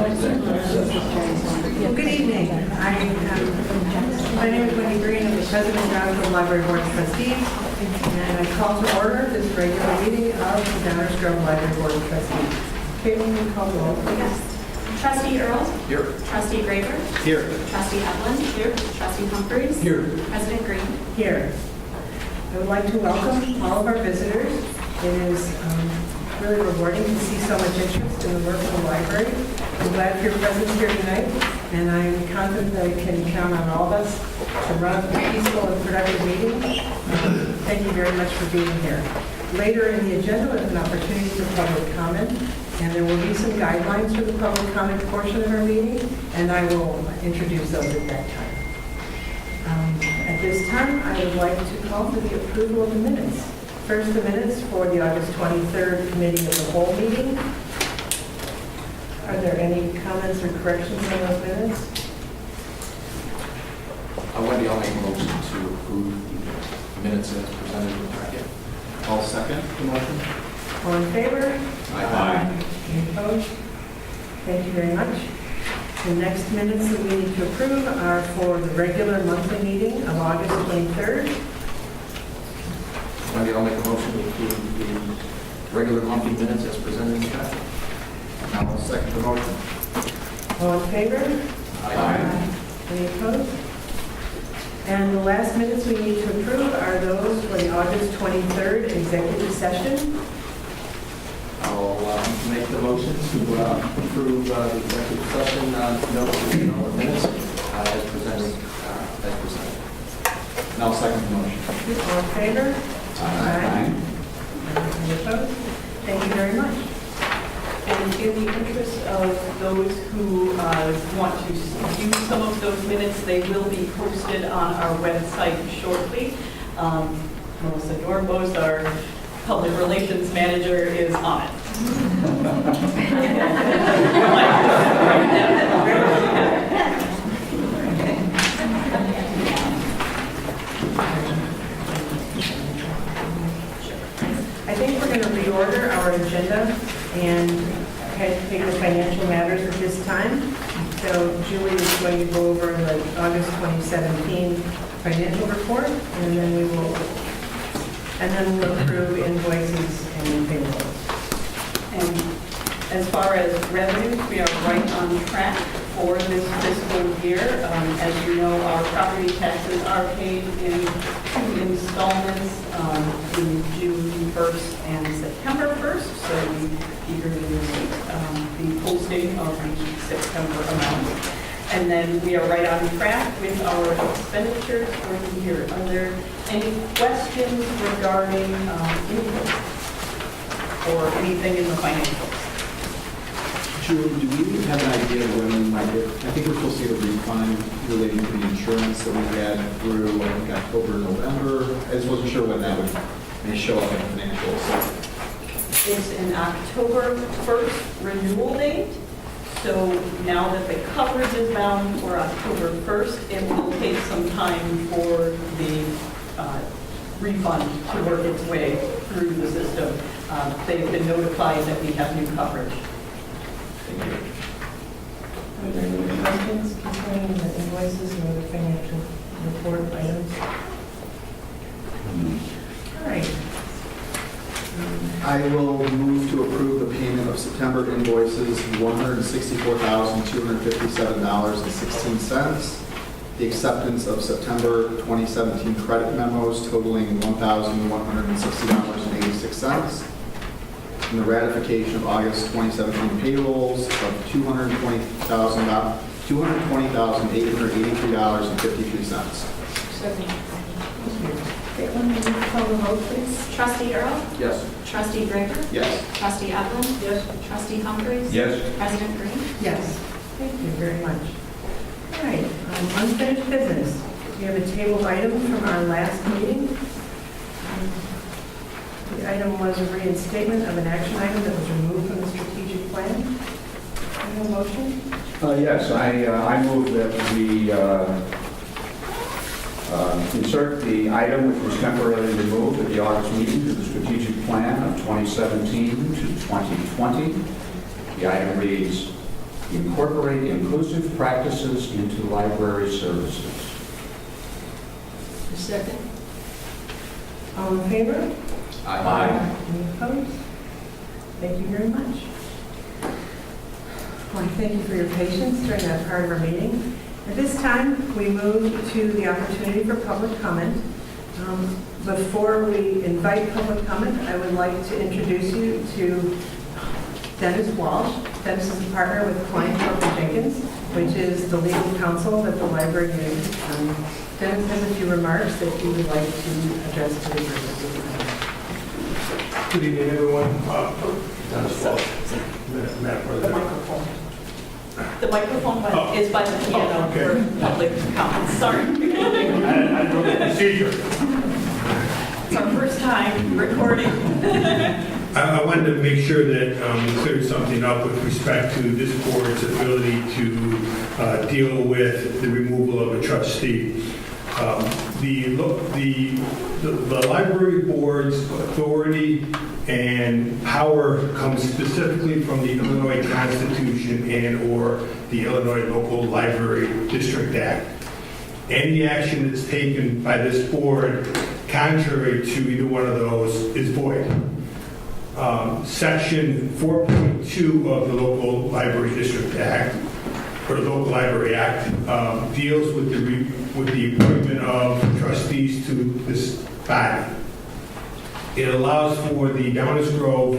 Well, good evening. My name is Wendy Green. I'm the President of the Downers Library Board of Trustees, and I call to order this regular meeting of the Downers Grove Library Board of Trustees. Caitlin, will you call the roll, please? Trustee Earl? Here. Trustee Graber? Here. Trustee Evelyn? Here. Trustee Humphries? Here. President Green? Here. I would like to welcome all of our visitors. It is really rewarding to see so much interest in the work of the library. I'm glad for your presence here tonight, and I'm confident that we can count on all of us to run a peaceful and productive meeting. Thank you very much for being here. Later in the agenda is an opportunity for public comment, and there will be some guidelines for the public comment portion of our meeting, and I will introduce those at that time. At this time, I would like to call for the approval of the minutes. First, the minutes for the August 23rd Committee of the Whole meeting. Are there any comments or corrections on those minutes? Wendy, I'll make a motion to approve the minutes as presented in the packet. I'll second the motion. All in favor? Aye. Any opposed? Thank you very much. The next minutes that we need to approve are for the regular monthly meeting of August 23rd. Wendy, I'll make a motion to approve the regular monthly minutes as presented in the packet. I'll second the motion. All in favor? Aye. Any opposed? And the last minutes we need to approve are those for the August 23rd executive session. I'll make the motion to approve the executive session notes and minutes as presented. And I'll second the motion. All in favor? Aye. Any opposed? Thank you very much. And in the interest of those who want to use some of those minutes, they will be posted on our website shortly. Melissa Dornbos, our public relations manager, is on it. I think we're going to reorder our agenda and take the financial matters at this time. So Julie is going to go over the August 2017 financial report, and then we'll approve invoices and payrolls. And as far as revenues, we are right on track for this fiscal year. As you know, our property taxes are paid in 2 installments, in June 1st and September 1st. So we eagerly await the posting of the September amount. And then we are right on track with our expenditures for the year. Are there any questions regarding input or anything in the financials? Julie, do we have an idea of when we might get, I think we're supposed to get a refund relating to the insurance that we had through, I think, October, November. I just wasn't sure when that may show up in the financials. It's an October 1st renewal date. So now that the coverage is bound for October 1st, it will take some time for the refund to work its way through the system. They've been notified that we have new coverage. Thank you. Are there any questions concerning the invoices or the financial report items? All right. I will move to approve the payment of September invoices, $164,257.16. The acceptance of September 2017 credit memos totaling $1,160.86. And the ratification of August 2017 payrolls of $220,883.53. Second. Caitlin, will you call the roll, please? Trustee Earl? Yes. Trustee Graber? Yes. Trustee Evelyn? Yes. Trustee Humphries? Yes. President Green? Yes. Thank you very much. All right, unfinished business. We have a table item from our last meeting. The item was a reinstatement of an action item that was removed from the strategic plan. Any motion? Yes, I move that we insert the item which was temporarily removed at the August meeting to the strategic plan of 2017 to 2020. The item reads, incorporate inclusive practices into library services. Second. All in favor? Aye. Any opposed? Thank you very much. Well, I thank you for your patience during that part of our meeting. At this time, we move to the opportunity for public comment. Before we invite public comment, I would like to introduce you to Dennis Walsh. Dennis is a partner with Klein Jenkins, which is the legal counsel that the library needs. Dennis has a few remarks that he would like to address to the group. Good evening, everyone. Dennis Walsh. Madam The President. microphone. The microphone Oh. is by the piano Oh, okay. for public comments. Sorry. I know the procedure. It's our first time recording. I wanted to make sure that we cleared something up with respect to this board's ability to deal with the removal of a trustee. The library board's authority and power comes specifically from the Illinois Constitution and/or the Illinois Local Library District Act. Any action that's taken by this board contrary to either one of those is void. Section 4.2 of the Local Library District Act, or Local Library Act, deals with the appointment of trustees to this body. It allows for the Downers Grove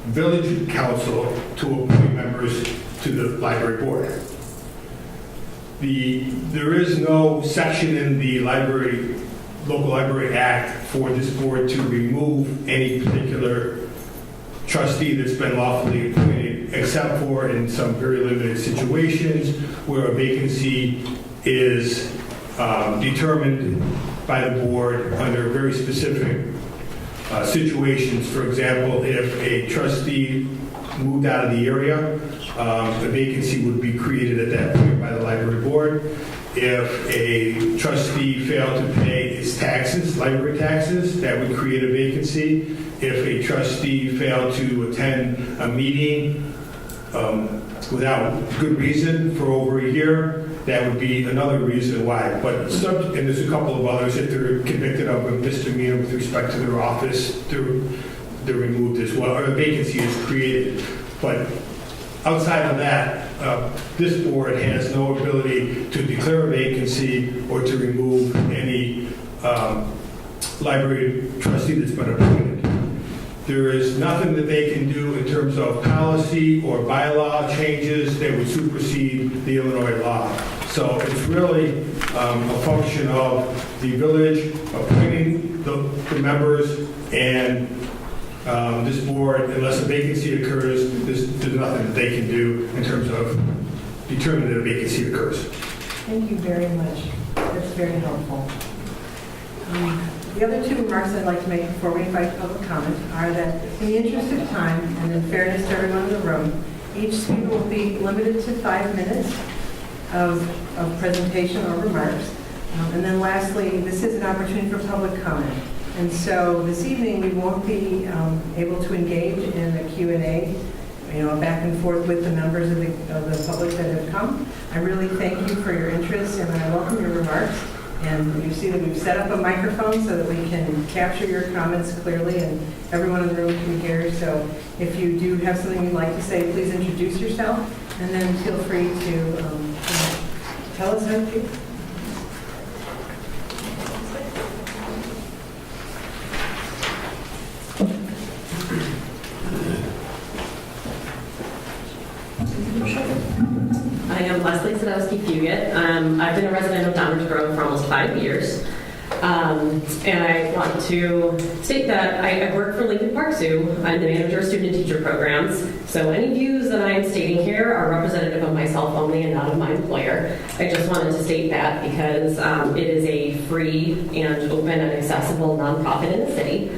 Village Council to appoint members to the library board. There is no section in the Local Library Act for this board to remove any particular trustee that's been lawfully appointed, except for in some very limited situations where a vacancy is determined by the board under very specific situations. For example, if a trustee moved out of the area, a vacancy would be created at that point by the library board. If a trustee failed to pay his taxes, library taxes, that would create a vacancy. If a trustee failed to attend a meeting without good reason for over a year, that would be another reason why. But and there's a couple of others. If they're convicted of a misdemeanor with respect to their office, they're removed as well, or a vacancy is created. But outside of that, this board has no ability to declare a vacancy or to remove any library trustee that's been appointed. There is nothing that they can do in terms of policy or bylaw changes that would supersede the Illinois law. So it's really a function of the village appointing the members, and this board, unless a vacancy occurs, there's nothing that they can do in terms of determining that a vacancy occurs. Thank you very much. That's very helpful. The other two remarks I'd like to make before we invite public comment are that in the interest of time and in fairness to everyone in the room, each speaker will be limited to 5 minutes of presentation or remarks. And then lastly, this is an opportunity for public comment. And so this evening, we won't be able to engage in a Q&A, back and forth with the members of the public that have come. I really thank you for your interest, and I welcome your remarks. And you see that we've set up a microphone so that we can capture your comments clearly and everyone in the room can hear. So if you do have something you'd like to say, please introduce yourself, and then feel free to tell us how you feel. I am Leslie Sadowski-Fugit. I've been a resident of Downers Grove for almost 5 years. And I want to state that I work for Lincoln Park Zoo. I'm the manager of student and teacher programs. So any views that I am stating here are representative of myself only and not of my employer. I just wanted to state that because it is a free and open and accessible nonprofit in the city.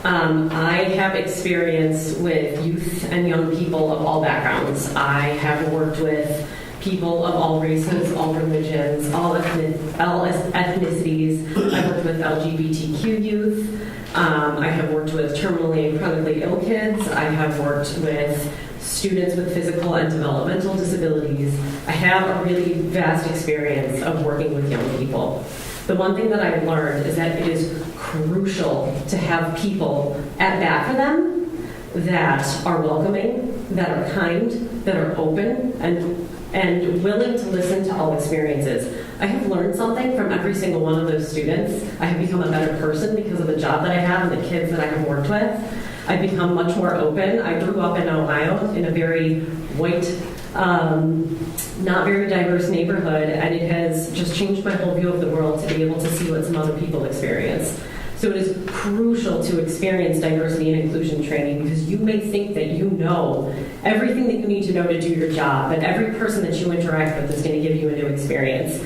I have experience with youth and young people of all backgrounds. I have worked with people of all races, all religions, all ethnicities. I've worked with LGBTQ youth. I have worked with terminally and chronically ill kids. I have worked with students with physical and developmental disabilities. I have a really vast experience of working with young people. The one thing that I've learned is that it is crucial to have people at bat for them that are welcoming, that are kind, that are open, and willing to listen to all experiences. I have learned something from every single one of those students. I have become a better person because of the job that I have and the kids that I have worked with. I've become much more open. I grew up in Ohio in a very white, not very diverse neighborhood, and it has just changed my whole view of the world to be able to see what some other people experience. So it is crucial to experience diversity and inclusion training because you may think that you know everything that you need to know to do your job, but every person that you interact with is going to give you a new experience.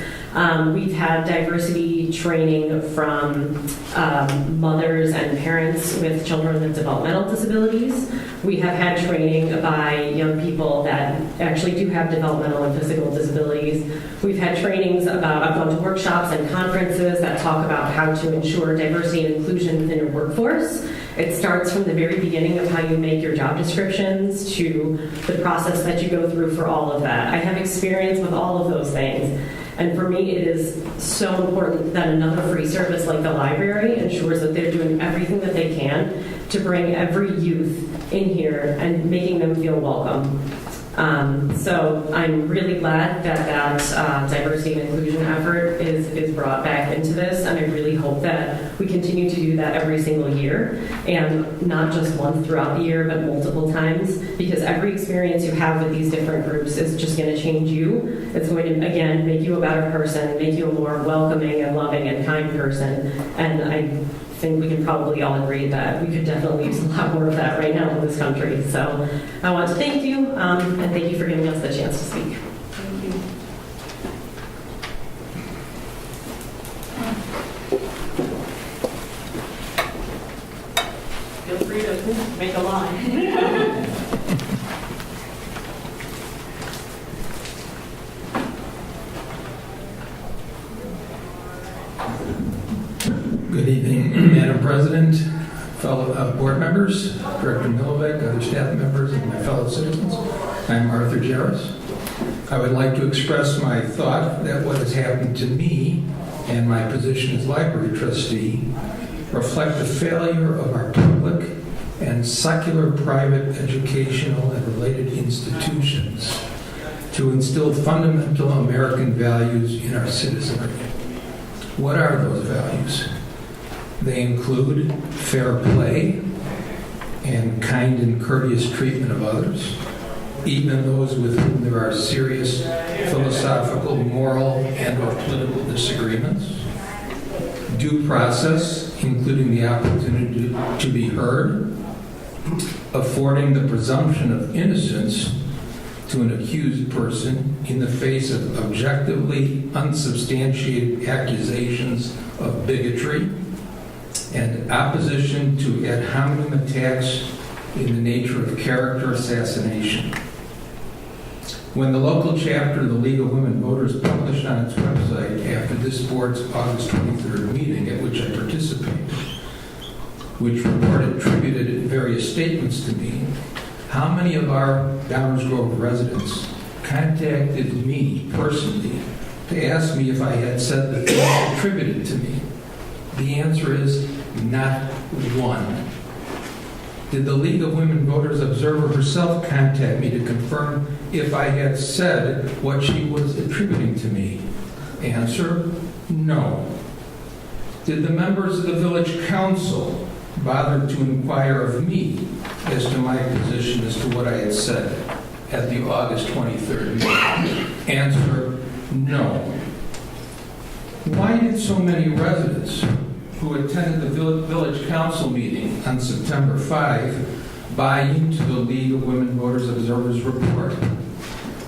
We've had diversity training from mothers and parents with children with developmental disabilities. We have had training by young people that actually do have developmental and physical disabilities. We've had trainings about, I've gone to workshops and conferences that talk about how to ensure diversity and inclusion within your workforce. It starts from the very beginning of how you make your job descriptions to the process that you go through for all of that. I have experience with all of those things. And for me, it is so important that another free service like the library ensures that they're doing everything that they can to bring every youth in here and making them feel welcome. So I'm really glad that diversity and inclusion effort is brought back into this, and I really hope that we continue to do that every single year, and not just once throughout the year, but multiple times, because every experience you have with these different groups is just going to change you. It's going to, again, make you a better person, make you a more welcoming and loving and kind person, and I think we can probably all agree that we could definitely use a lot more of that right now in this country. So I want to thank you, and thank you for giving us the chance to speak. Thank you. Feel free to make a line. Good evening, Madam President, fellow board members, Director Milovic, other staff members, and my fellow citizens. I'm Arthur Jarris. I would like to express my thought that what has happened to me and my position as library trustee reflect the failure of our public and secular private educational and related institutions to instill fundamental American values in our citizenry. What are those values? They include fair play and kind and courteous treatment of others, even those with whom there are serious philosophical, moral, and/or political disagreements. Due process, including the opportunity to be heard, affording the presumption of innocence to an accused person in the face of objectively unsubstantiated accusations of bigotry, and opposition to ad hominem attacks in the nature of character assassination. When the local chapter of the League of Women Voters published on its website after this board's August 23rd meeting at which I participated, which attributed various statements to me, how many of our Downers Grove residents contacted me personally to ask me if I had said the things attributed to me? The answer is not one. Did the League of Women Voters Observer herself contact me to confirm if I had said what she was attributing to me? Answer, no. Did the members of the Village Council bother to inquire of me as to my position as to what I had said at the August 23rd meeting? Answer, no. Why did so many residents who attended the Village Council meeting on September 5 buy into the League of Women Voters Observers report?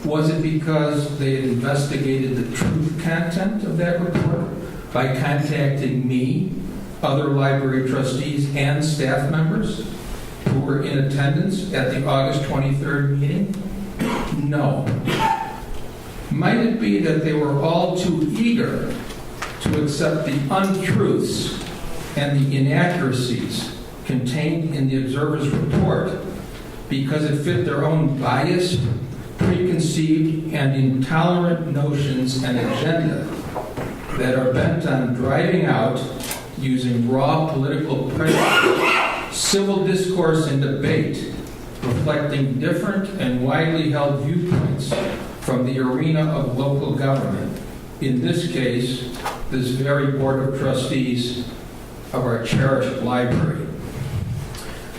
Was it because they had investigated the truth content of that report by contacting me, other library trustees, and staff members who were in attendance at the August 23rd meeting? No. Might it be that they were all too eager to accept the untruths and the inaccuracies contained in the observer's report because it fit their own biased, preconceived, and intolerant notions and agenda that are bent on driving out, using raw political pressure, civil discourse and debate, reflecting different and widely held viewpoints from the arena of local government. In this case, this very Board of Trustees of our cherished library.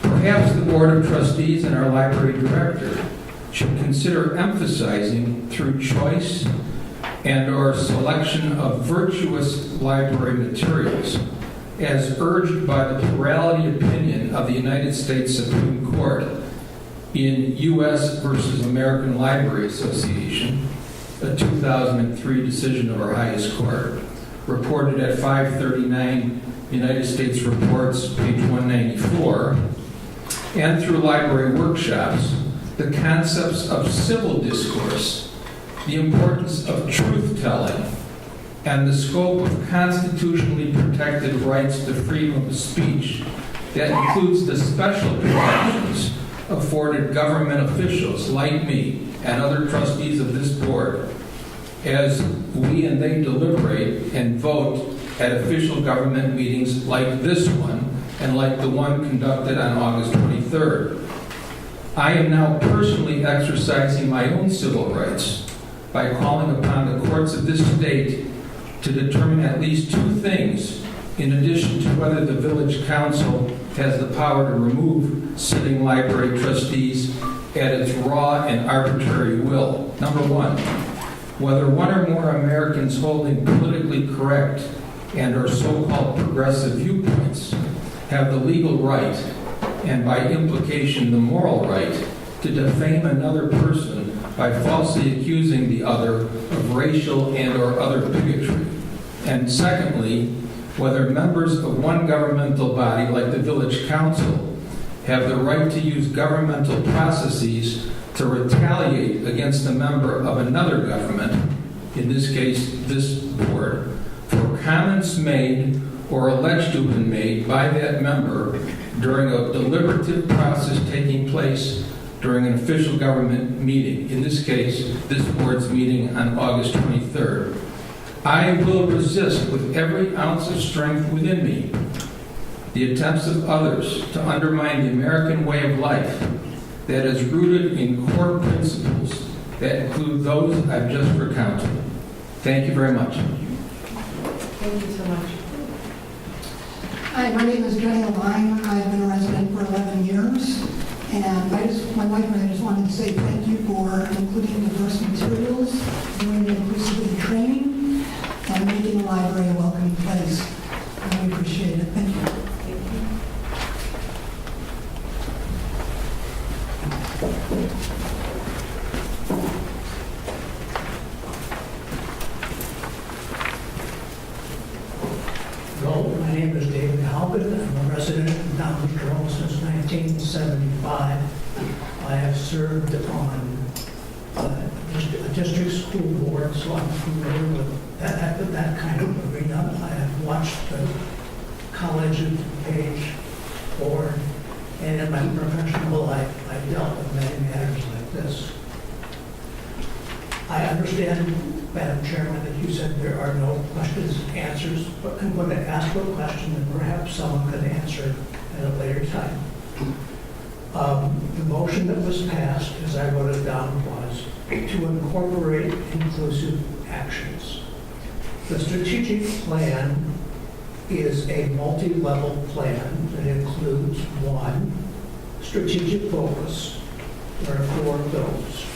Perhaps the Board of Trustees and our library director should consider emphasizing through choice and/or selection of virtuous library materials, as urged by the plurality opinion of the United States Supreme Court in U.S. versus American Library Association, a 2003 decision of our highest court, reported at 539 United States Reports, page 194, and through library workshops, the concepts of civil discourse, the importance of truth-telling, and the scope of constitutionally protected rights to freedom of speech that includes the special protections afforded government officials like me and other trustees of this board as we and they deliberate and vote at official government meetings like this one and like the one conducted on August 23rd. I am now personally exercising my own civil rights by calling upon the courts of this state to determine at least two things, in addition to whether the village council has the power to remove sitting library trustees at its raw and arbitrary will. Number one, whether one or more Americans holding politically correct and or so-called progressive viewpoints have the legal right, and by implication the moral right, to defame another person by falsely accusing the other of racial and or other bigotry. And secondly, whether members of one governmental body like the village council have the right to use governmental processes to retaliate against a member of another government, in this case, this board, for comments made or alleged to have been made by that member during a deliberative process taking place during an official government meeting, in this case, this board's meeting on August 23rd. I will resist with every ounce of strength within me the attempts of others to undermine the American way of life that is rooted in core principles that include those I've just recounted. Thank you very much. Thank you so much. Hi, my name is Jenny Levine. I've been a resident for 11 years. And my wife and I just wanted to say thank you for including diverse materials, doing inclusivity training, and making the library a welcoming place. I really appreciate it. Thank you. Hello, my name is David Halpin. I'm a resident of Downers Grove since 1975. I have served on a district school board, so I'm familiar with that kind of arena. I have watched the college and page board, and in my professional life, I've dealt with many matters like this. I understand, Madam Chairman, that you said there are no questions and answers, but I'm going to ask a question and perhaps someone can answer at a later time. The motion that was passed, as I wrote it down, was to incorporate inclusive actions. The strategic plan is a multi-level plan that includes one, strategic focus. There are 4 of those.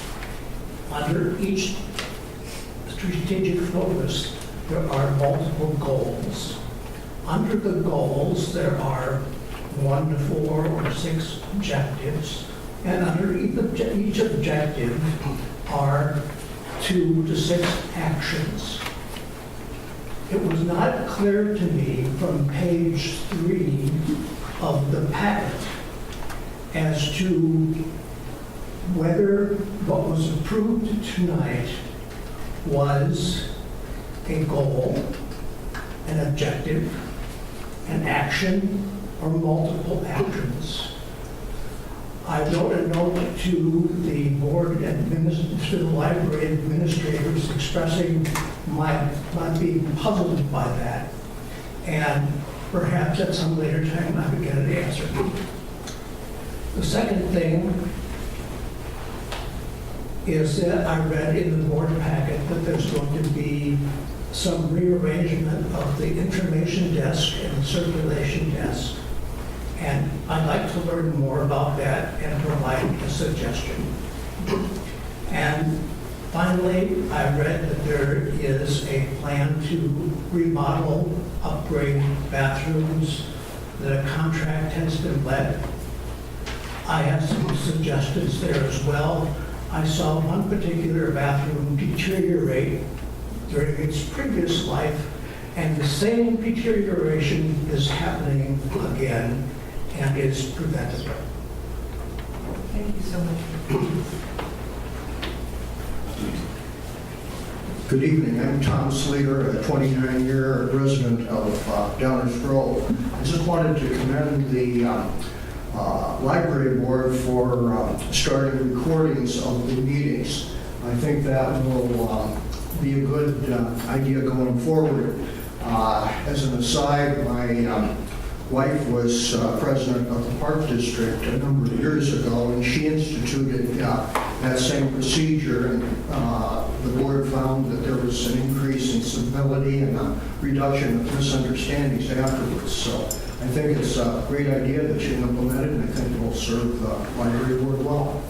Under each strategic focus, there are multiple goals. Under the goals, there are 1 to 4 or 6 objectives, and under each objective are 2 to 6 actions. It was not clear to me from page 3 of the packet as to whether what was approved tonight was a goal, an objective, an action, or multiple actions. I wrote a note to the board to the library administrators expressing my being puzzled by that. And perhaps at some later time I could get an answer. The second thing is that I read in the board packet that there's going to be some rearrangement of the information desk and the circulation desk. And I'd like to learn more about that and provide a suggestion. And finally, I read that there is a plan to remodel, upgrade bathrooms, that a contract has been let. I have some suggestions there as well. I saw one particular bathroom deteriorate during its previous life, and the same deterioration is happening again and is preventable. Thank you so much. Good evening. I'm Tom Slater, a 29-year resident of Downers Grove. I just wanted to commend the library board for starting recordings of the meetings. I think that will be a good idea going forward. As an aside, my wife was president of the Park District a number of years ago, and she instituted that same procedure, and the board found that there was an increase in civility and a reduction of misunderstandings afterwards. So I think it's a great idea that you implemented, and I think it will serve the library board well.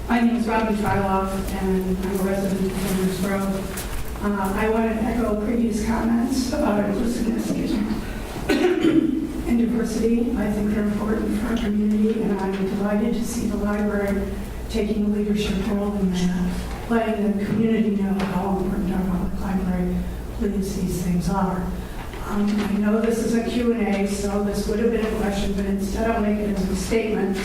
My name is Robin Fryloff, and I'm a resident of Downers Grove. I want to echo previous comments about inclusiveness and diversity. I think they're important for our community, and I'm delighted to see the library taking a leadership role in that, letting the community know how important our public library believes these things are. I know this is a Q&A, so this would have been a question, but instead I'll make it as a statement.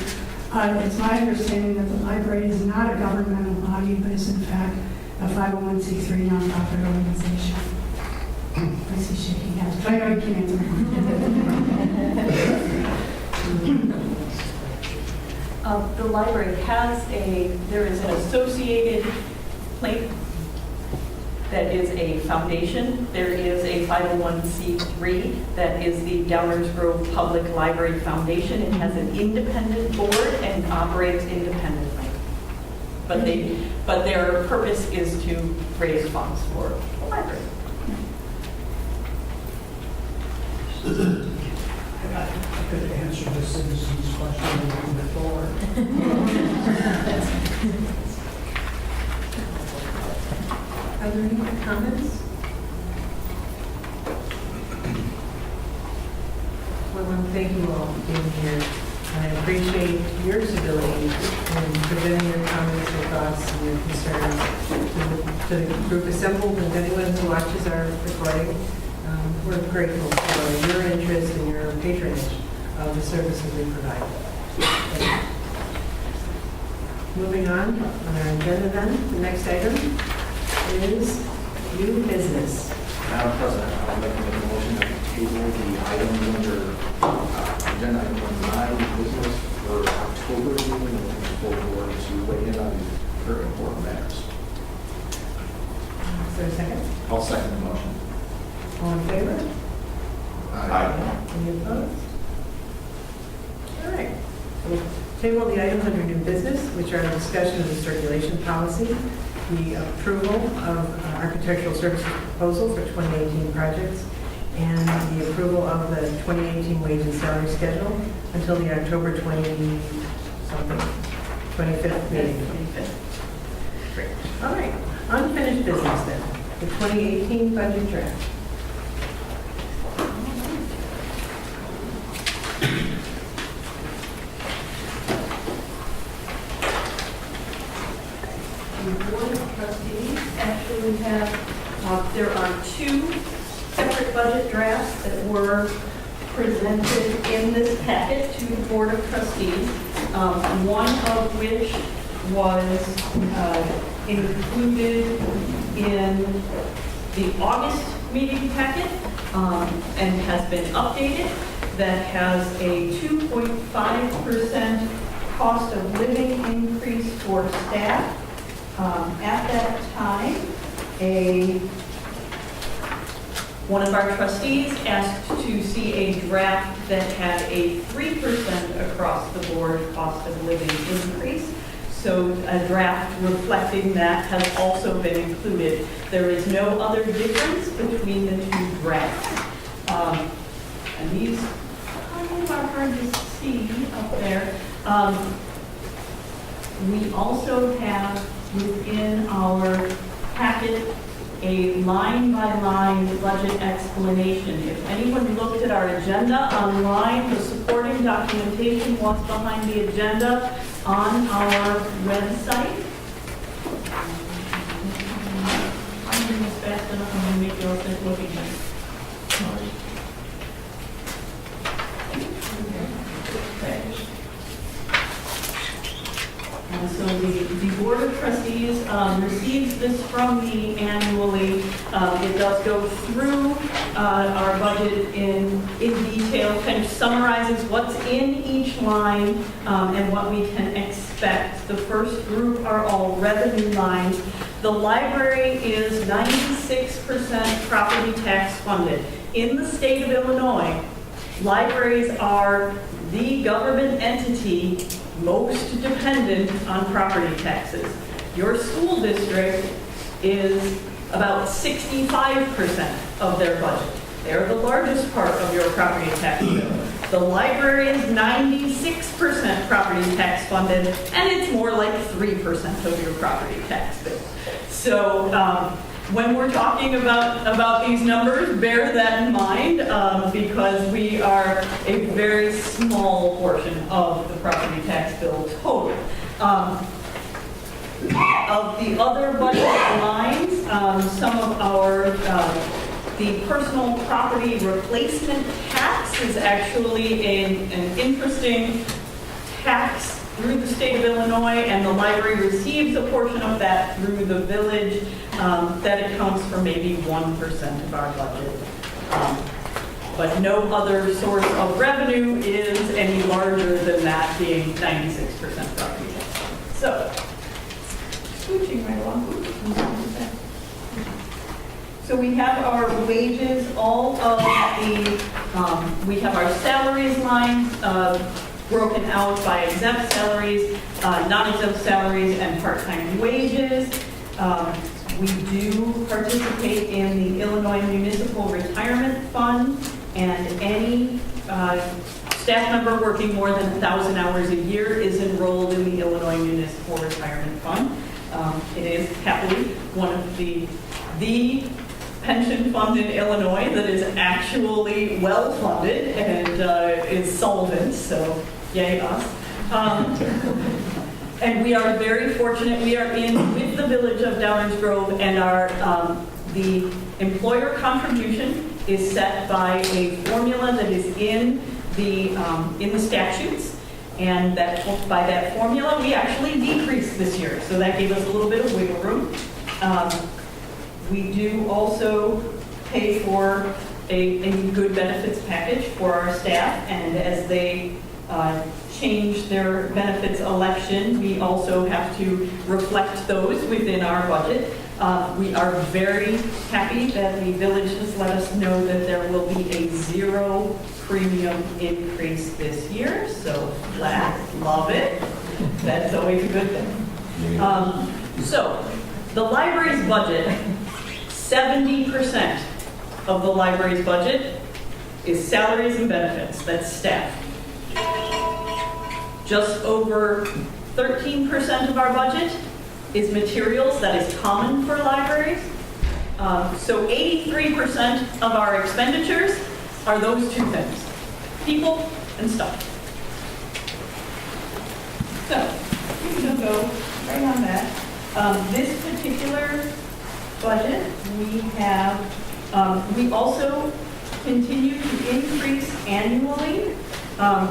It's my understanding that the library is not a governmental body, but is in fact a 501c3 nonprofit organization. I see shaking heads, but I know you can't answer The library has there is an associated plate that is a foundation. There is a 501c3 that is the Downers Grove Public Library Foundation. It has an independent board and operates independently. But their purpose is to raise funds for the library. I could answer the citizens' question moving forward. Are there any more comments? Well, I want to thank you all for being here. I appreciate your civility in presenting your comments, your thoughts, and your concerns to the group assembled and anyone who watches our recording. We're grateful for your interest and your patronage of the services we provide. Moving on our agenda then, the next item is new business. Madam President, I would like to make a motion to table the item under agenda item number 9, business, for October meeting, and looking for the board to weigh in on very important matters. Is there a second? I'll second the motion. All in favor? Aye. Any opposed? All right. We'll table the items under new business, which are a discussion of the circulation policy, the approval of architectural services proposal for 2018 projects, and the approval of the 2018 wage and salary schedule until the October 25th meeting. 25th. Great. All right. Unfinished business then. The 2018 budget draft. The Board of Trustees actually have, there are 2 separate budget drafts that were presented in this packet to the Board of Trustees, one of which was included in the August meeting packet. and has been updated, that has a 2.5% cost of living increase for staff. At that time, one of our trustees asked to see a draft that had a 3% across the board cost of living increase. So a draft reflecting that has also been included. There is no other difference between the two drafts. And these kind of are hard to see up there. We also have within our packet a line-by-line budget explanation. If anyone looked at our agenda online, the supporting documentation was behind the agenda on our website. I'm doing this fast enough, I'm going to make yours looking at. And so the Board of Trustees receives this from me annually. It does go through our budget in detail, kind of summarizes what's in each line and what we can expect. The first group are all revenue lines. The library is 96% property tax funded. In the state of Illinois, libraries are the government entity most dependent on property taxes. Your school district is about 65% of their budget. They're the largest part of your property tax bill. The library is 96% property tax funded, and it's more like 3% of your property tax bill. So when we're talking about these numbers, bear that in mind because we are a very small portion of the property tax bill total. Of the other budget lines, some of our, the personal property replacement tax is actually an interesting tax through the state of Illinois, and the library receives a portion of that through the village. That accounts for maybe 1% of our budget. But no other source of revenue is any larger than that, being 96% property tax. So, switching right along. So we have our wages, all of the, we have our salaries lines broken out by exempt salaries, non-exempt salaries, and part-time wages. We do participate in the Illinois Municipal Retirement Fund, and any staff member working more than 1,000 hours a year is enrolled in the Illinois Municipal Retirement Fund. It is happily one of the pension fund in Illinois that is actually well-funded and is solvent, so yay us. And we are very fortunate. We are in with the village of Downers Grove, and our the employer contribution is set by a formula that is in the statutes, and that by that formula we actually decreased this year, so that gave us a little bit of wiggle room. We do also pay for a good benefits package for our staff, and as they change their benefits election, we also have to reflect those within our budget. We are very happy that the village has let us know that there will be a 0 premium increase this year, so love it. That's always a good thing. So the library's budget, 70% of the library's budget is salaries and benefits, that's staff. Just over 13% of our budget is materials, that is common for libraries. So 83% of our expenditures are those two things, people and stuff. So, we're going to go right on that. This particular budget, we also continue to increase annually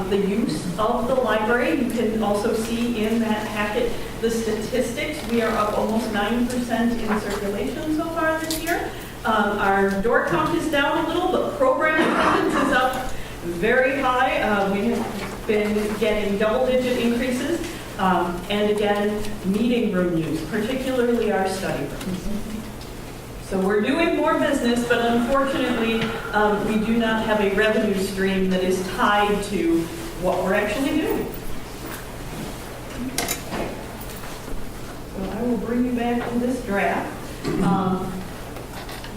the use of the library. You can also see in that packet the statistics. We are up almost 9% in circulation so far this year. Our door count is down a little, but program attendance is up very high. We have been getting double-digit increases. And again, meeting room use, particularly our study rooms. So we're doing more business, but unfortunately, we do not have a revenue stream that is tied to what we're actually doing. So I will bring you back to this draft.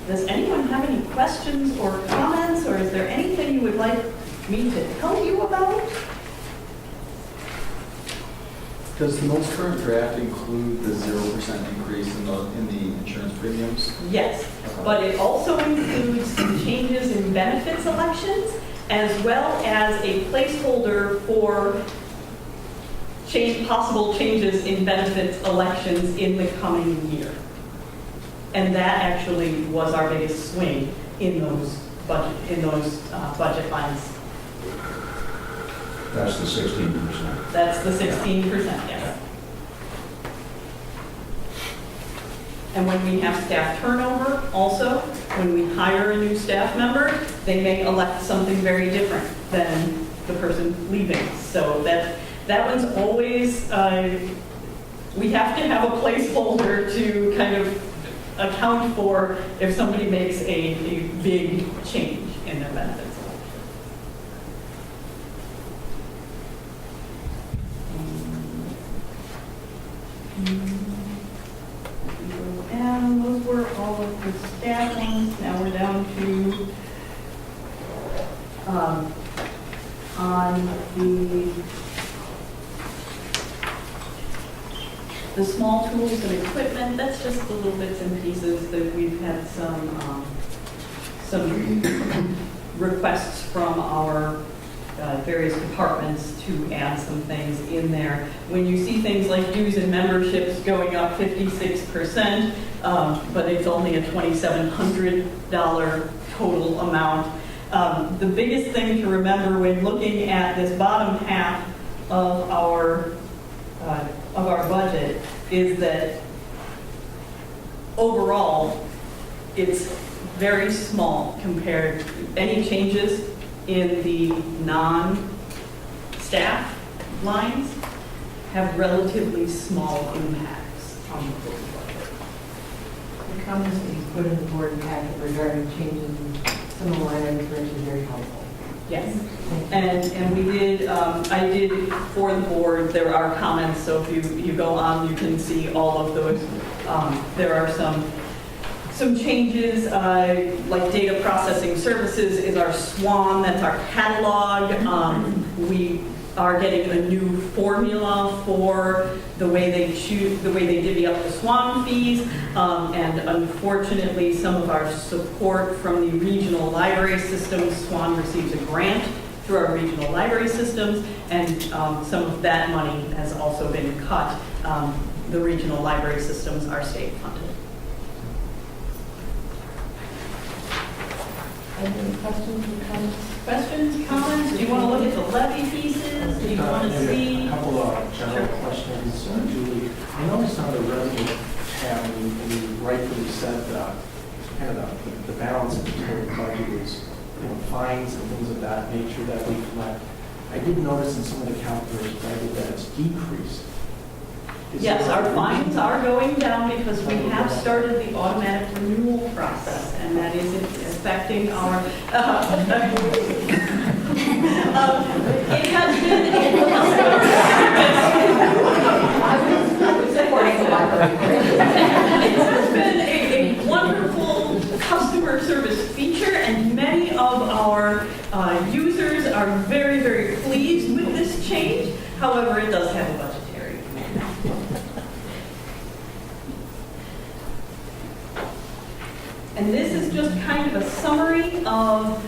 Does anyone have any questions or comments, or is there anything you would like me to tell you about? Does the most current draft include the 0% increase in the insurance premiums? Yes, but it also includes changes in benefits elections, as well as a placeholder for possible changes in benefits elections in the coming year. And that actually was our biggest swing in those budget lines. That's the 16%. That's the 16%, yes. And when we have staff turnover, also, when we hire a new staff member, they may elect something very different than the person leaving. So that one's always, we have to have a placeholder to kind of account for if somebody makes a big change in their benefits. And those were all of the staff ones. Now we're down to on the small tools and equipment. That's just the little bits and pieces that we've had some requests from our various departments to add some things in there. When you see things like dues and memberships going up 56%, but it's only a $2,700 total amount. The biggest thing to remember when looking at this bottom half of our budget is that overall it's very small compared to any changes in the non-staff lines have relatively small impacts on the total budget. The comments that you put in the board packet regarding changes in some of the line items are actually very helpful. Yes, and we did, I did for the board, there are comments, so if you go on, you can see all of those. There are some changes, like data processing services is our SWAN, that's our catalog. We are getting a new formula for the way they divvy up the SWAN fees, and unfortunately some of our support from the regional library systems, SWAN receives a grant through our regional library systems, and some of that money has also been cut. The regional library systems are state funded. Any questions or comments? Questions, comments? Do you want to look at the levy pieces? Do you want to see? A couple of general questions, Julie. I noticed on the revenue tab, and you rightfully said kind of the balance of the total budget is fines and things of that nature that we collect. I did notice in some of the calculators that it's decreased. Yes, our fines are going down because we have started the automatic renewal process, and that is affecting our. It has been a wonderful customer service feature, and many of our users are very, very pleased with this change. However, it does have a budgetary impact. And this is just kind of a summary of,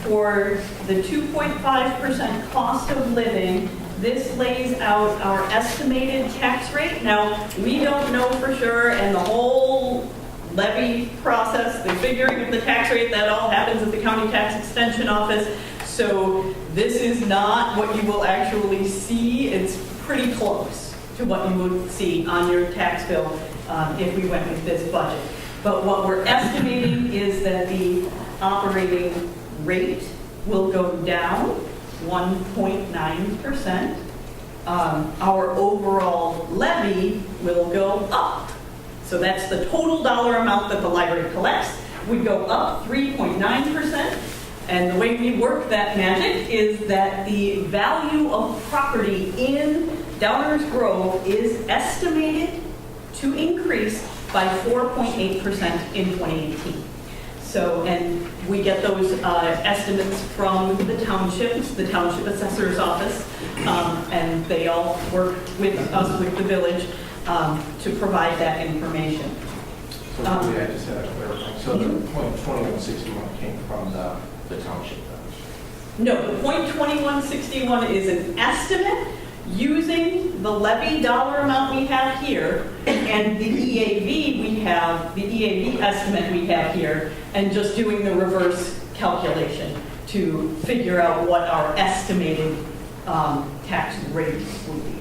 for the 2.5% cost of living, this lays out our estimated tax rate. Now, we don't know for sure, and the whole levy process, the figuring of the tax rate, that all happens at the County Tax Extension Office. So this is not what you will actually see. It's pretty close to what you would see on your tax bill if we went with this budget. But what we're estimating is that the operating rate will go down 1.9%. Our overall levy will go up. So that's the total dollar amount that the library collects would go up 3.9%. And the way we work that magic is that the value of property in Downers Grove is estimated to increase by 4.8% in 2018. So, and we get those estimates from the township assessor's office, and they all work with us, with the village, to provide that information. So maybe I just had to clarify. So the point 2161 came from the township. No, the point 2161 is an estimate using the levy dollar amount we have here and the EAV estimate we have here, and just doing the reverse calculation to figure out what our estimated tax rate would be.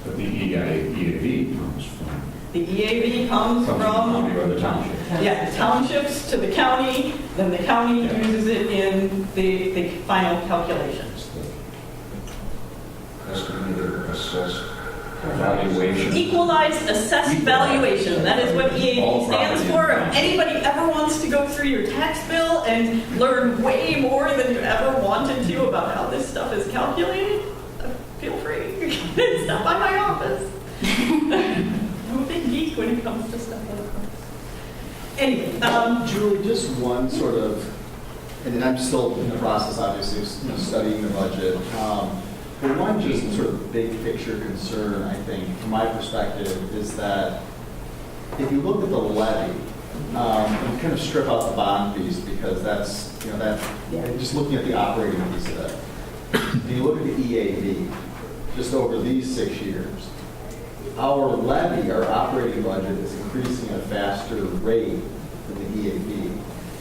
But the EAV comes from The EAV comes the from county or the township. the townships to the county, then the county uses it in the final calculations. Estimated assessed valuation. Equalized assessed valuation, that is what EAV stands for. If anybody ever wants to go through your tax bill and learn way more than you ever wanted to about how this stuff is calculated, feel free. Stop by my office. I'm a big geek when it comes to stuff like that. Anyway, Julie, just one sort of, and I'm still in the process, obviously, of studying the budget. But one just sort of big picture concern, I think, from my perspective, is that if you look at the levy, and kind of strip out the bond fees, because that's, just looking at the operating piece of it. If you look at the EAV, just over these 6 years, our levy, our operating budget, is increasing at a faster rate than the EAV.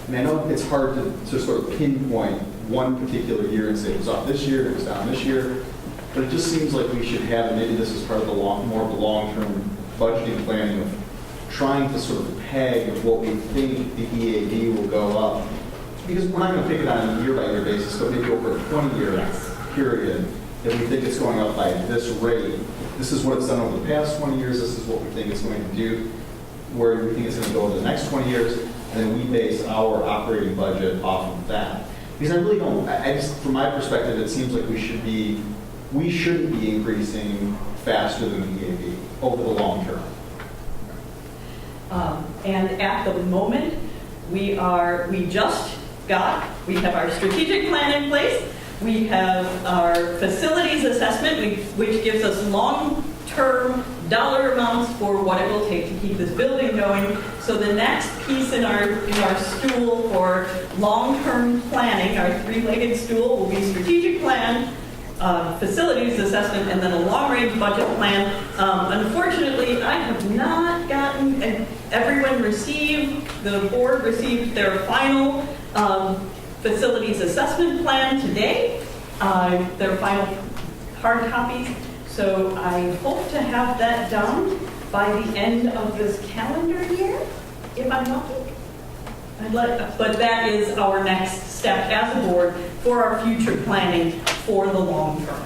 And I know it's hard to sort of pinpoint one particular year and say it was up this year, it was down this year, but it just seems like we should have, and maybe this is part of the more of the long-term budgeting planning of trying to sort of peg what we think the EAV will go up. Because we're not going to pick it on a year-by-year basis, but maybe over a 20-year period, if we think it's going up by this rate, this is what it's done over the past 20 years, this is what we think it's going to do, where we think it's going to go over the next 20 years, and then we base our operating budget off of that. Because I really don't, I just, from my perspective, it seems like we shouldn't be increasing faster than the EAV over the long term. and at the moment, we have our strategic plan in place. We have our facilities assessment, which gives us long-term dollar amounts for what it will take to keep this building going. So the next piece in our stool for long-term planning, our three-legged stool, will be strategic plan, facilities assessment, and then a long-range budget plan. Unfortunately, I have not gotten, and everyone the board received their final facilities assessment plan today, their final hard copies. So I hope to have that done by the end of this calendar year, if I'm lucky. But that is our next step as a board for our future planning for the long term.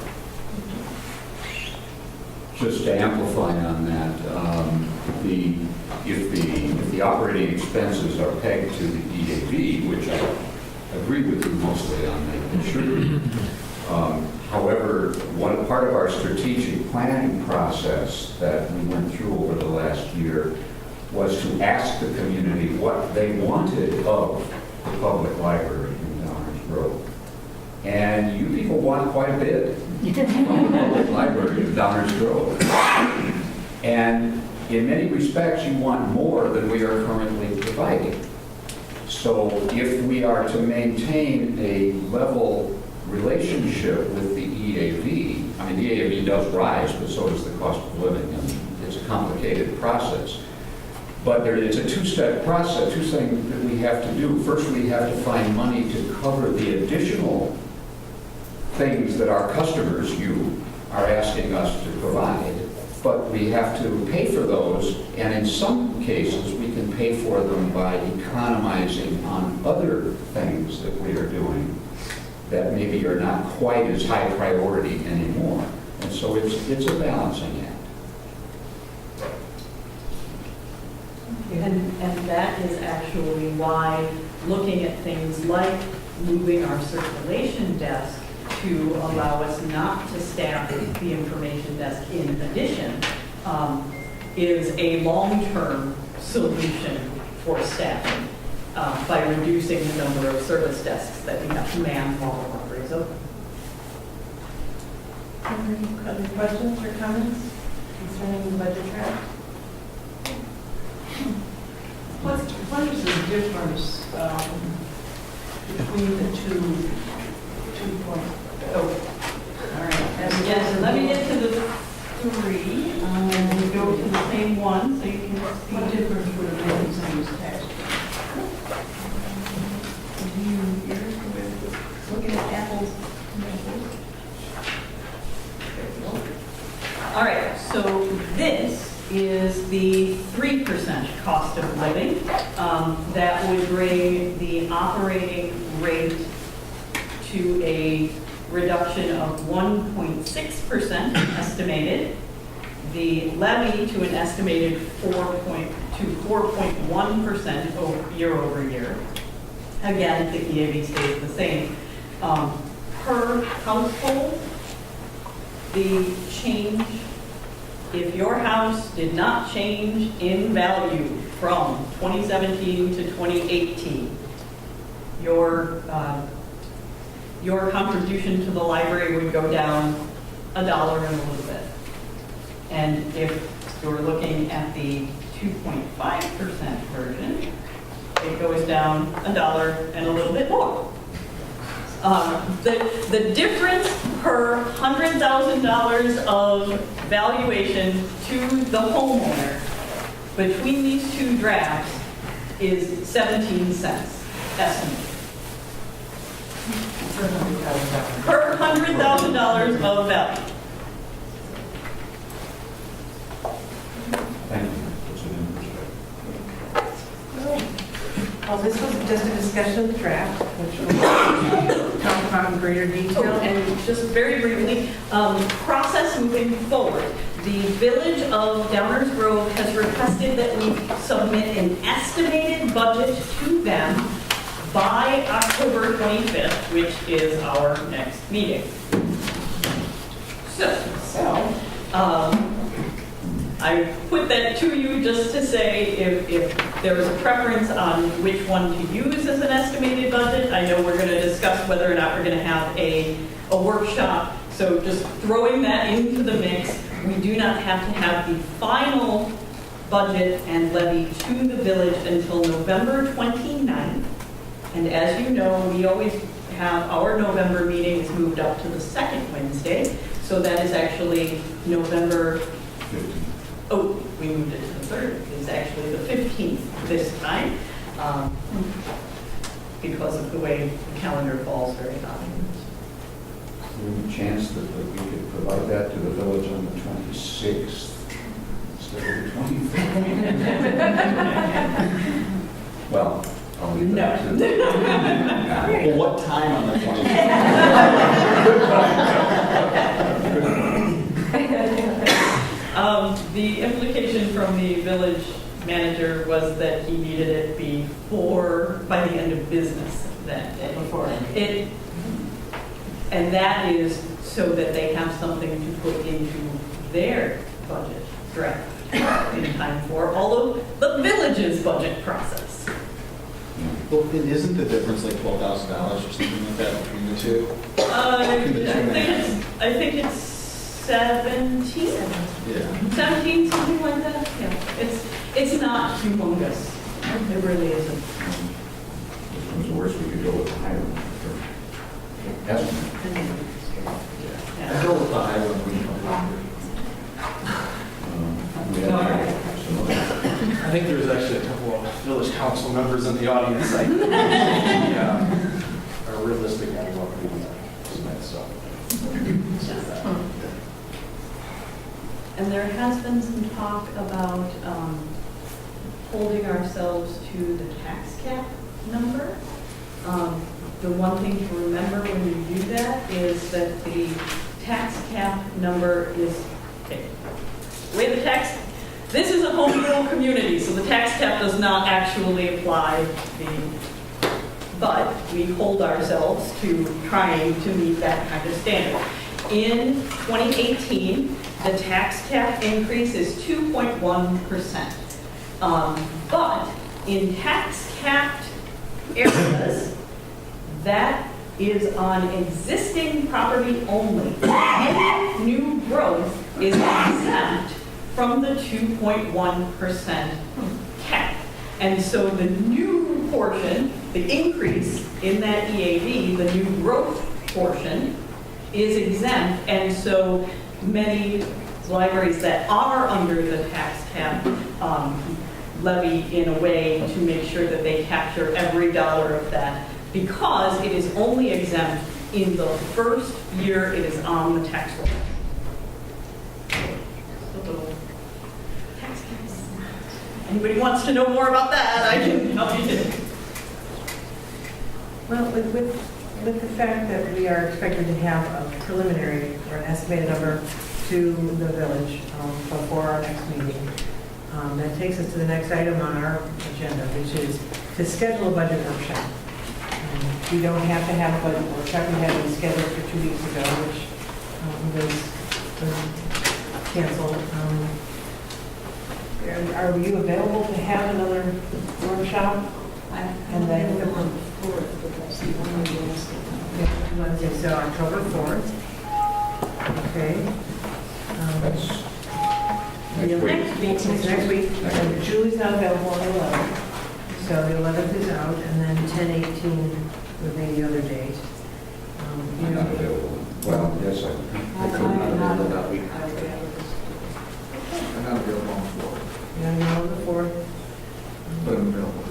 Just to amplify on that, if the operating expenses are pegged to the EAV, which I agree with you mostly on, they should be. However, one part of our strategic planning process that we went through over the last year was to ask the community what they wanted of the public library in Downers Grove. And you people want quite a bit from the public library in Downers Grove. And in many respects, you want more than we are currently providing. So if we are to maintain a level relationship with the EAV, I mean, the EAV does rise, but so does the cost of living, and it's a complicated process. But it's a two-step process, two things that we have to do. First, we have to find money to cover the additional things that our customers, you, are asking us to provide. but we have to pay for those, and in some cases, we can pay for them by economizing on other things that we are doing that maybe are not quite as high priority anymore. And so it's a balancing act. And that is actually why looking at things like moving our circulation desk to allow us not to staff the information desk in addition is a long-term solution for staffing by reducing the number of service desks that we have to man while the library is open. Other questions or comments concerning the budget draft? What is the difference between the two points? Oh, all right. And yes, let me get to the three, and we go to the same one, so you can see what difference would have made in some tax. Looking at apples. All right, so this is the 3% cost of living. That would bring the operating rate to a reduction of 1.6% estimated, the levy to an estimated 4.1% year over year. Again, the EAV stays the same. Per household, the change, if your house did not change in value from 2017 to 2018, your contribution to the library would go down $1 and a little bit. And if you're looking at the 2.5% version, it goes down $1 and a little bit more. The difference per $100,000 of valuation to the homeowner between these two drafts is 17 cents estimated. Per $100,000 of value. Thank you. Puts it in perspective. Well, this was just a discussion of the draft, which we'll talk about in greater detail. And just very briefly, process moving forward. The Village of Downers Grove has requested that we submit an estimated budget to them by October 25th, which is our next meeting. So I put that to you just to say if there is a preference on which one to use as an estimated budget. I know we're going to discuss whether or not we're going to have a workshop. So just throwing that into the mix, we do not have to have the final budget and levy to the village until November 29th. And as you know, we always have our November meeting is moved up to the second Wednesday. So that is actually November 15th. Oh, we moved it to the third. It's actually the 15th this time because of the way the calendar falls very often. Any chance that we could provide that to the village on the 26th instead of the 25th? Well, I'll leave that to Well, what time on the 26th? The implication from the village manager was that he needed it by the end of business that day. And that is so that they have something to put into their budget draft in time for all of the village's budget process. Well, and isn't the difference like $12,000 or something like that between the two? I think it's 17. Yeah. 17, something like that. Yeah, it's not humongous. It really isn't. If it was worse, we could go with the higher one. Estimate. Yeah. I go with the high one. I think there's actually a couple of village council members in the audience. I are realistic on what we submit, so. And there has been some talk about holding ourselves to the tax cap number. The one thing to remember when you do that is that the tax cap number is, okay, this is a home rule community, so the tax cap does not actually apply, but we hold ourselves to trying to meet that kind of standard. In 2018, the tax cap increase is 2.1%. But in tax capped areas, that is on existing property only. Any new growth is exempt from the 2.1% cap. And so the new portion, the increase in that EAV, the new growth portion, is exempt. And so many libraries that are under the tax cap levy in a way to make sure that they capture every dollar of that, because it is only exempt in the first year it is on the tax roll. Anybody wants to know more about that, I can help you too. Well, with the fact that we are expected to have a preliminary or an estimated number to the village before our next meeting, that takes us to the next item on our agenda, which is to schedule a budget workshop. We don't have to have a budget workshop. We had it scheduled for 2 weeks ago, which was canceled. Are you available to have another workshop? And then Wednesday, so October 4th. Okay. Next week. And Julie's not available on the 11th. So the 11th is out, and then 10/18 would be the other date. I'm not available. Well, yes, I could not available that week. I'm not available on the 4th. You're not available on the 4th. But I'm available.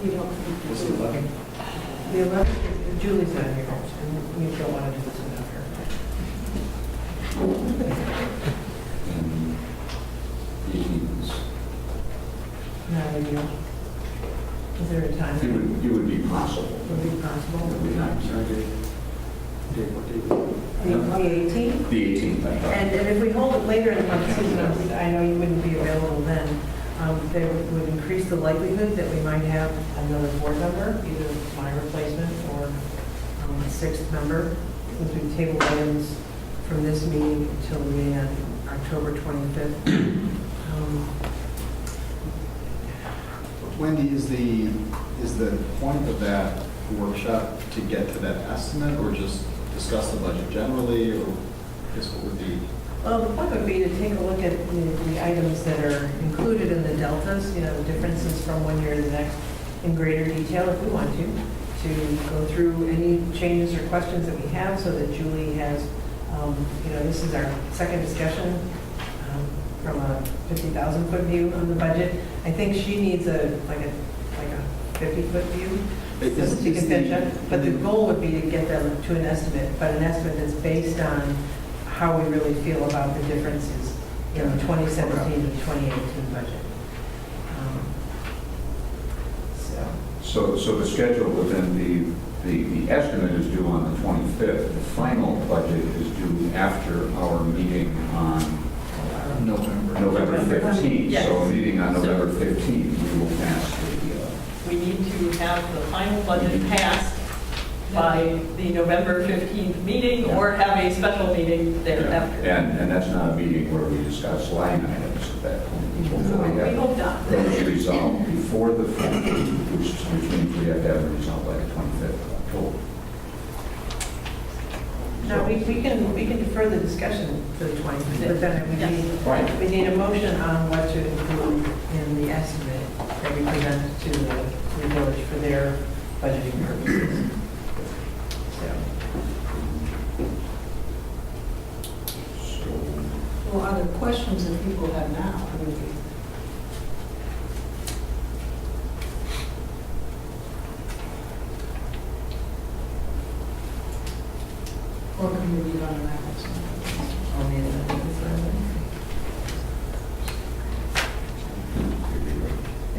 You don't. What's the 11th? The 11th is Julie's not here, and we don't want to do this without her. And Not ideal. Is there a time? it would be possible. Would be possible? It would be nice. The 18th? The 18th, I thought. And if we hold it later in the month, Susan, I know you wouldn't be available then, there would increase the likelihood that we might have another board member, either my replacement or a sixth member, since we tabled items from this meeting until the meeting on October 25th. Wendy, is the point of that workshop to get to that estimate, or just discuss the budget generally, or I guess what would be? Well, the point would be to take a look at the items that are included in the deltas, the differences from one year to the next in greater detail if we want to go through any changes or questions that we have so that Julie has, this is our second discussion from a 50,000-foot view on the budget. I think she needs a 50-foot view. So she can finish up. But the goal would be to get them to an estimate, but an estimate that's based on how we really feel about the differences in the 2017 and 2018 budget. So the schedule within the estimate is due on the 25th. The final budget is due after our meeting on November 15th. Yes. So a meeting on November 15th, we will pass We need to have the final budget passed by the November 15th meeting or have a special meeting thereafter. And that's not a meeting where we discuss line items at that point. Hopefully we We have hope not. those resolved before the 15th, which means we have to have it resolved by the 25th of October. No, we can defer the discussion to the 25th, but then we need a motion on what to include in the estimate that we present to the village for their budgeting purposes. Well, are there questions that people have now? Or can we leave on that? Only in the business level.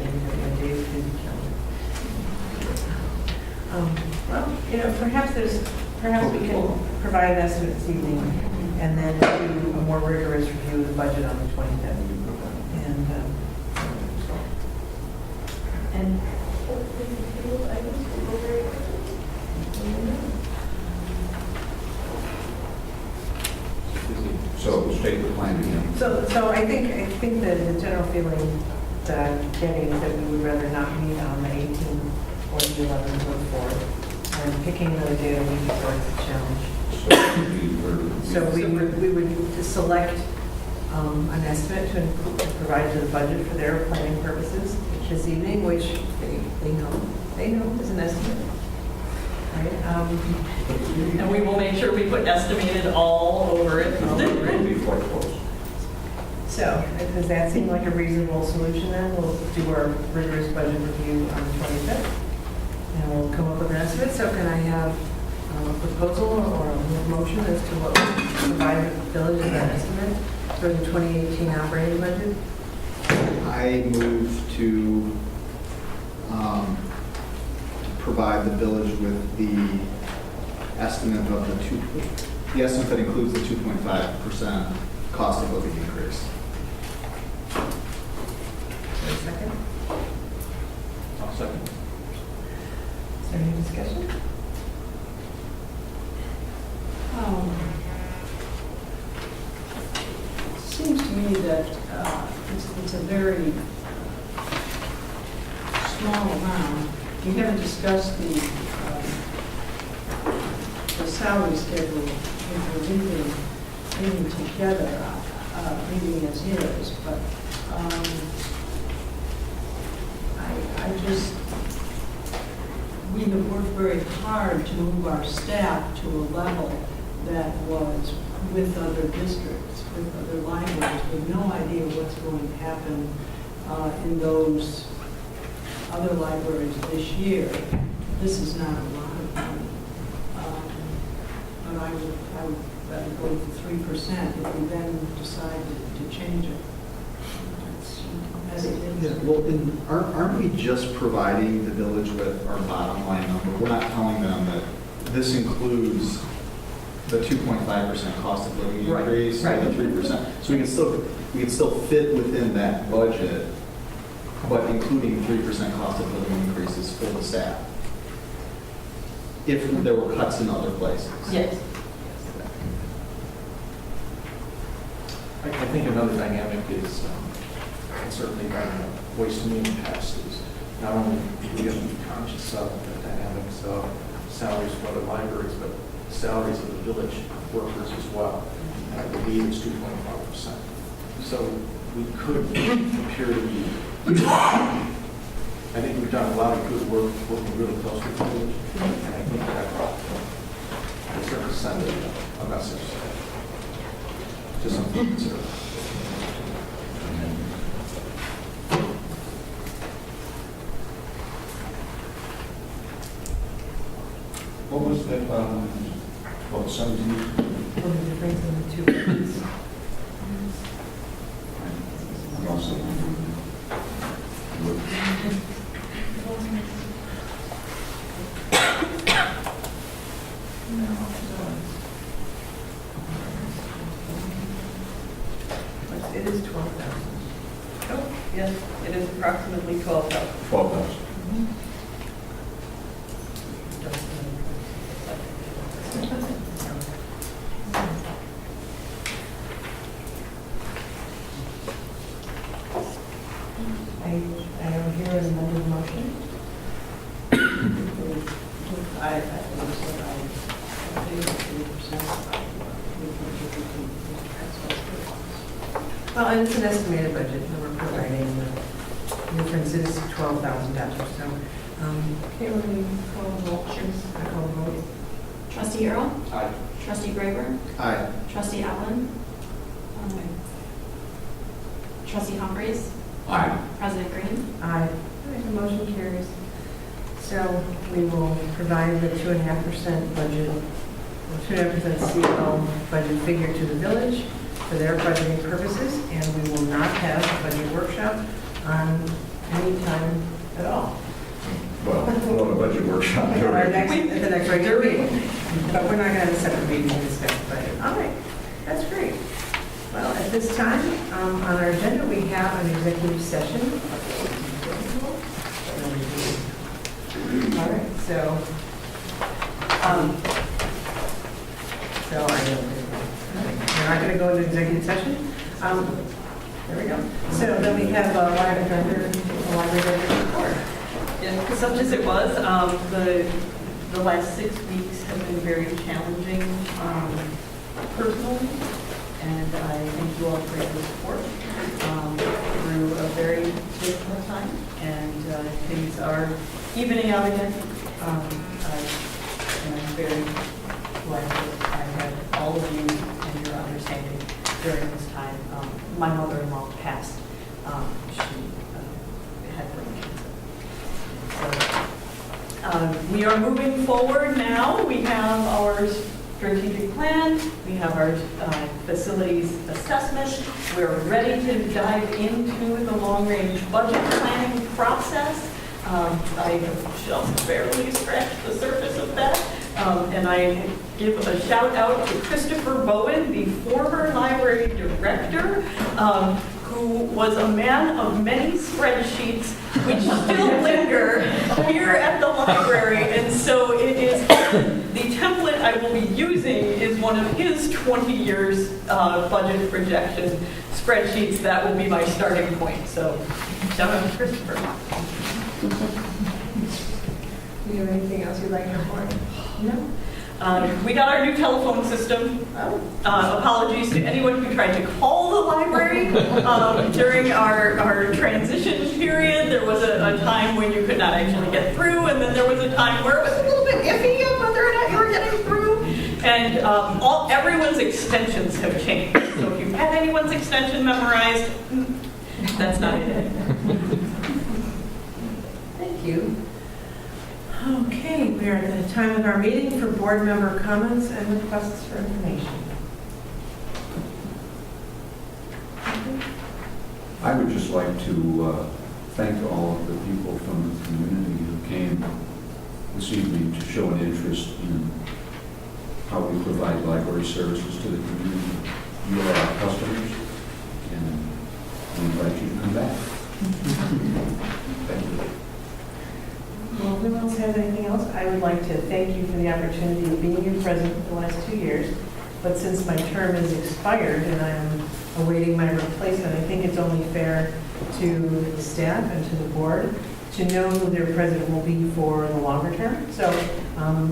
And Dave can Well, perhaps we can provide an estimate this evening and then do a more rigorous review of the budget on the 25th. And So state the plan again. So I think that the general feeling that I'm getting is that we would rather not meet on the 18th or the 11th or 4th. And picking another day of the week is always a challenge. So we would select an estimate to provide to the budget for their planning purposes this evening, which they know is an estimate. Right? And we will make sure we put estimated all over it. Before close. So, does that seem like a reasonable solution then? We'll do our rigorous budget review on the 25th, and we'll come up with an estimate. So can I have a proposal or a motion as to what we provide the village as an estimate for the 2018 operating budget? I move to provide the village with the estimate of the estimate that includes the 2.5% cost of living increase. Wait a second. I'll second. Is there any discussion? It seems to me that it's a very small amount. We haven't discussed the salary schedule if we're leaving together, leaving as is, but we have worked very hard to move our staff to a level that was with other districts, with other libraries, with no idea what's going to happen in those other libraries this year. This is not a lot of money. But I would rather go with 3% if we then decide to change it. As it is. Yeah, well, aren't we just providing the village with our bottom line number? We're not telling them that this includes the 2.5% cost of living increase, or the 3%. So we can still fit within that budget, but including 3% cost of living increases for the staff. If there were cuts in other places. Yes. I think another dynamic is, and certainly been voiced to me in the past, is not only do we have to be conscious of the dynamics of salaries for other libraries, but salaries of the village workers as well. And I believe it's 2.5%. So we could appear to be, I think we've done a lot of good work working really close with the village, and I think that will certainly send a message. Just something to consider. What was that, 17? What is the difference in the two budgets? It is 12,000. Oh, yes, it is approximately 12,000. 12,000. I don't hear an amended motion. I think so. I think 3%. Well, and it's an estimated budget, and we're providing the difference is $12,000. So, okay, let me call the roll, please. I call the roll. Trustee Earl? Aye. Trustee Graber? Aye. Trustee Allen? Trustee Humphreys? Aye. President Green? Aye. All right, the motion carries. So we will provide the 2.5% budget which represents CFO budget figure to the village for their budgeting purposes, and we will not have a budget workshop on any time at all. Well, we'll have a budget workshop. At the next regular meeting. But we're not going to have a separate meeting to discuss the budget. All right, that's great. Well, at this time, on our agenda, we have an executive session. All right, so we're not going to go into executive session. There we go. So then we have a library director report. Yeah, such as it was, the last 6 weeks have been very challenging personally, and I thank you all for your support through a very difficult time, and things are evening out again. And I'm very glad that I had all of you and your understanding during this time. My mother-in-law passed. She had brain cancer. So, we are moving forward now. We have our strategic plan. We have our facilities assessment. We're ready to dive into the long-range budget planning process. I have just barely scratched the surface of that. And I give a shout out to Christopher Bowen, the former library director, who was a man of many spreadsheets, which still linger here at the library. And so it is, the template I will be using is one of his 20 years budget projection spreadsheets. That will be my starting point. So shout out to Christopher. Do you have anything else you'd like to report? No. We got our new telephone system. Apologies to anyone who tried to call the library during our transition period. There was a time when you could not actually get through, and then there was a time where it was a little bit iffy on whether or not you were getting through. And everyone's extensions have changed. So if you've had anyone's extension memorized, that's not it. Thank you. Okay, we are at the time of our meeting for board member comments and requests for information. I would just like to thank all of the people from the community who came this evening to show an interest in how we provide library services to the community. You are our customers, and we invite you to come back. Thank you. Well, if no one else has anything else, I would like to thank you for the opportunity of being your president for the last 2 years. But since my term is expired and I'm awaiting my replacement, I think it's only fair to the staff and to the board to know who their president will be for the longer term. So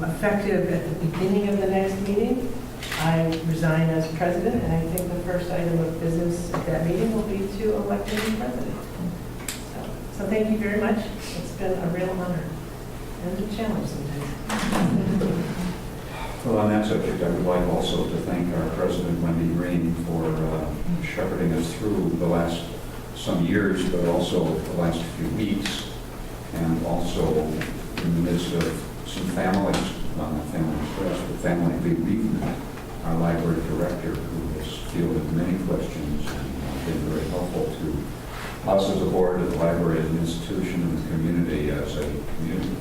effective at the beginning of the next meeting, I resign as president, and I think the first item of business at that meeting will be to elect a new president. So thank you very much. It's been a real honor and a challenge sometimes. Well, on that subject, I would like also to thank our President, Wendy Green, for shepherding us through the last some years, but also the last few weeks, and also in the midst of some families, not family stress, but family bereavement, our library director, who has fielded many questions and been very helpful to us as a board, as a library, as an institution, and the community as a community.